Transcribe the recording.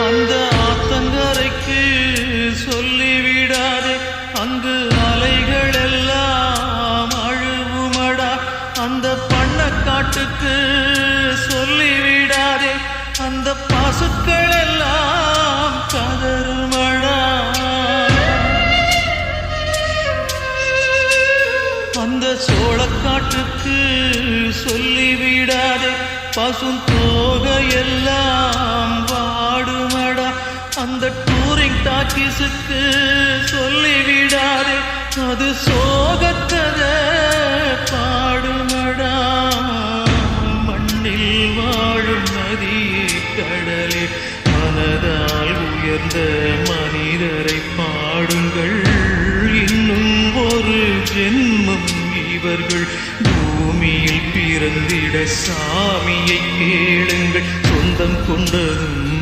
அந்த ஆத்தங்கரைக்கு சொல்லிவிடாதே, அங்கு அலைகள் எல்லாம் அழுவுமடா. அந்த பண்ணக்காட்டுக்கு சொல்லிவிடாதே, அந்த பசுக்கள் எல்லாம் கதறுமடா. அந்த சோளக்காட்டுக்கு சொல்லிவிடாதே, பசும் தோகையெல்லாம் வாடுமடா. அந்த டூரிங் டாக்கீஸுக்கு சொல்லிவிடாதே, அது சோகத்தத பாடுமடா. மண்ணில் வாழும் நதியே கடலே, மனதால் உயர்ந்த மனிதரை பாடுங்கள். இன்னும் ஒரு ஜென்மம் இவர்கள் பூமியில் பிறந்திட சாமியை கேளுங்கள். சொந்தம் கொண்டதும்